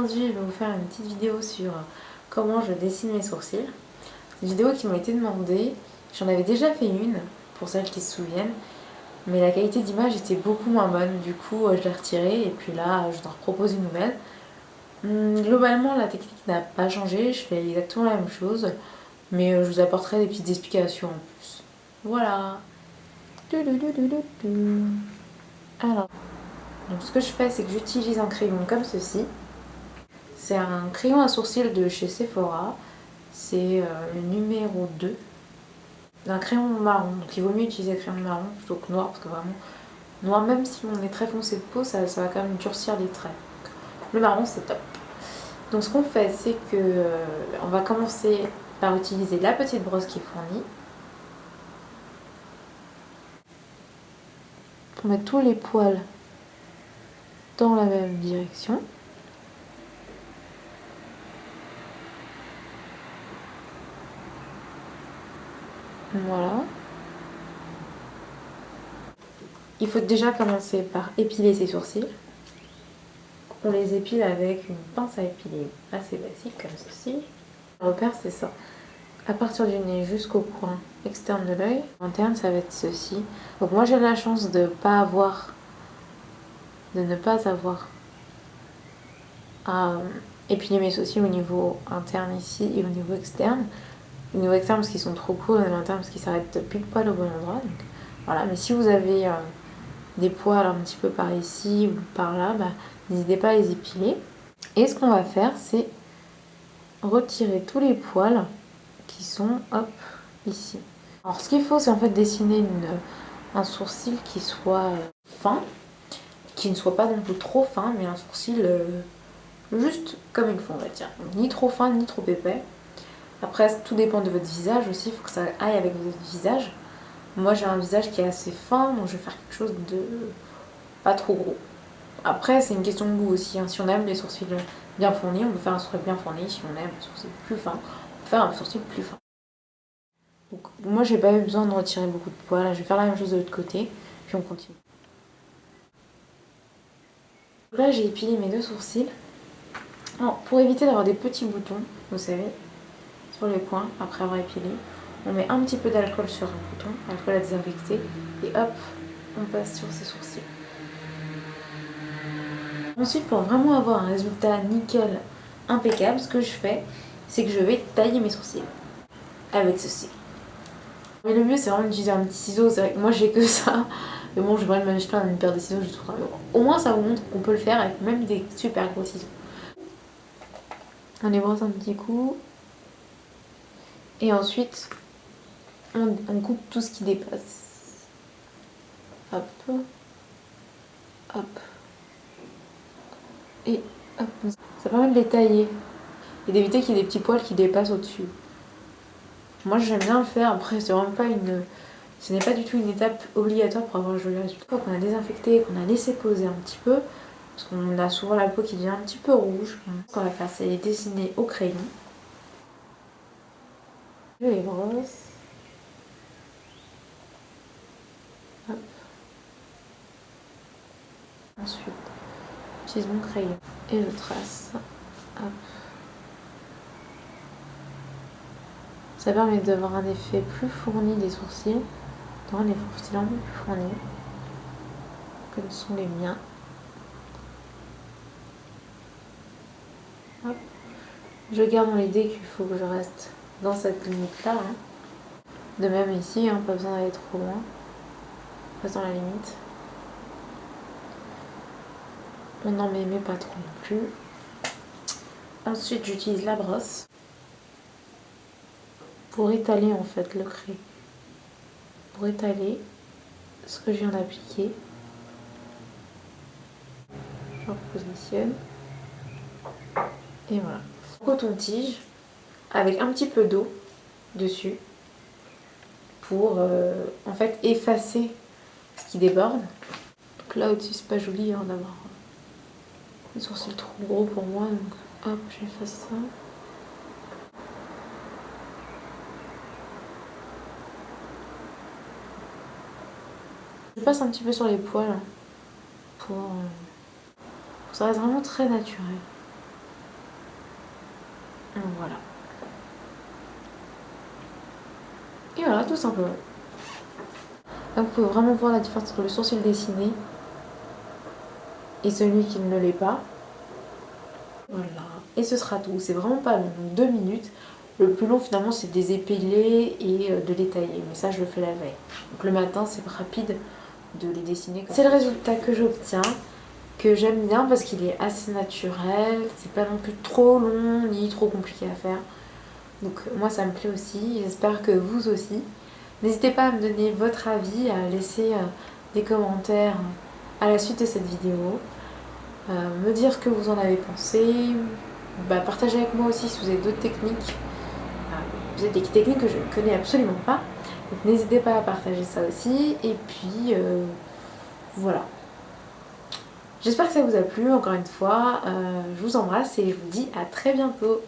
aujourd'hui je vais vous faire une petite vidéo sur comment je dessine mes sourcils. C'est une vidéo qui m'a été demandée, j'en avais déjà fait une pour celles qui se souviennent, mais la qualité d'image était beaucoup moins bonne, du coup je l'ai retirée et puis là je leur propose une nouvelle. Globalement la technique n'a pas changé, je fais exactement la même chose, mais je vous apporterai des petites explications en plus. Voilà. Alors, donc ce que je fais, c'est que j'utilise un crayon comme ceci. C'est un crayon à sourcils de chez Sephora. C'est le numéro 2 d'un crayon marron. Donc il vaut mieux utiliser le crayon marron plutôt que noir, parce que vraiment, noir, même si on est très foncé de peau, ça va quand même durcir les traits. Le marron, c'est top. Donc ce qu'on fait, c'est que on va commencer par utiliser la petite brosse qui est fournie. Pour mettre tous les poils dans la même direction. Voilà. Il faut déjà commencer par épiler ses sourcils. On les épile avec une pince à épiler assez basique comme ceci. Le repère, c'est ça. À partir du nez jusqu'au coin externe de l'œil. Interne, ça va être ceci. Donc moi j'ai la chance de ne pas avoir à épiler mes sourcils au niveau interne ici et au niveau externe. Au niveau externe parce qu'ils sont trop courts, et au niveau interne parce qu'ils s'arrêtent pile poil au bon endroit. Donc, voilà. Mais si vous avez des poils un petit peu par ici ou par là, n'hésitez pas à les épiler. Et ce qu'on va faire, c'est retirer tous les poils qui sont ici. Alors ce qu'il faut, c'est en fait dessiner un sourcil qui soit fin, qui ne soit pas non plus trop fin, mais un sourcil juste comme il faut, on va dire. Donc, ni trop fin, ni trop épais. Après, tout dépend de votre visage aussi, il faut que ça aille avec votre visage. Moi, j'ai un visage qui est assez fin, donc je vais faire quelque chose de pas trop gros. Après, c'est une question de goût aussi. Hein. Si on aime les sourcils bien fournis, on peut faire un sourcil bien fourni. Si on aime les sourcils plus fins, on peut faire un sourcil plus fin. Donc, moi, j'ai pas eu besoin de retirer beaucoup de poils. Je vais faire la même chose de l'autre côté, puis on continue. Là, j'ai épilé mes deux sourcils. Alors, pour éviter d'avoir des petits boutons, vous savez, sur les coins, après avoir épilé, on met un petit peu d'alcool sur un bouton, alcool à désinfecter, et hop, on passe sur ses sourcils. Ensuite, pour vraiment avoir un résultat nickel, impeccable, ce que je fais, c'est que je vais tailler mes sourcils avec ceci. Mais le mieux, c'est vraiment d'utiliser un petit ciseau. C'est vrai que moi, j'ai que ça. Mais bon, je vais m'acheter une paire de ciseaux, je trouve. Au moins, ça vous montre qu'on peut le faire avec même des super gros ciseaux. On les brosse un petit coup. Et ensuite, on coupe tout ce qui dépasse. Hop. Hop. Et hop. Ça permet de les tailler. Et d'éviter qu'il y ait des petits poils qui dépassent au-dessus. Moi j'aime bien le faire, après c'est vraiment pas ce n'est pas du tout une étape obligatoire pour avoir un joli résultat. Une fois qu'on a désinfecté, qu'on a laissé poser un petit peu, parce qu'on a souvent la peau qui devient un petit peu rouge, ce qu'on va faire c'est les dessiner au crayon. Je les brosse. Hop. Ensuite, j'utilise mon crayon et je trace. Hop. Ça permet d'avoir un effet plus fourni des sourcils, d'avoir les sourcils un peu plus fournis, comme sont les miens. Hop. Je garde dans l'idée qu'il faut que je reste dans cette limite là. Hein. De même ici, hein, pas besoin d'aller trop loin. On reste dans la limite. On n'en met pas trop non plus. Ensuite, j'utilise la brosse pour étaler en fait le crayon. Pour étaler ce que je viens d'appliquer. Je repositionne. Et voilà. Coton-tige avec un petit peu d'eau dessus pour en fait effacer ce qui déborde. Donc là au-dessus c'est pas joli hein, d'avoir les sourcils trop gros pour moi, donc hop j'efface ça. Je passe un petit peu sur les poils pour que ça reste vraiment très naturel. voilà. Et voilà, tout simplement. Donc vous pouvez vraiment voir la différence entre le sourcil dessiné et celui qui ne l'est pas. Voilà. Et ce sera tout. C'est vraiment pas long, 2 minutes. Le plus long finalement c'est de les épiler et de les tailler. Mais ça je le fais la veille. Donc le matin c'est rapide de les dessiner. C'est le résultat que j'obtiens, que j'aime bien parce qu'il est assez naturel. C'est pas non plus trop long ni trop compliqué à faire. Donc moi ça me plaît aussi. J'espère que vous aussi. N'hésitez pas à me donner votre avis, à laisser des commentaires à la suite de cette vidéo. Me dire ce que vous en avez pensé. Partagez avec moi aussi si vous avez d'autres techniques. Vous avez des techniques que je ne connais absolument pas. Donc n'hésitez pas à partager ça aussi. Et puis voilà. J'espère que ça vous a plu encore une fois. Je vous embrasse et je vous dis à très bientôt.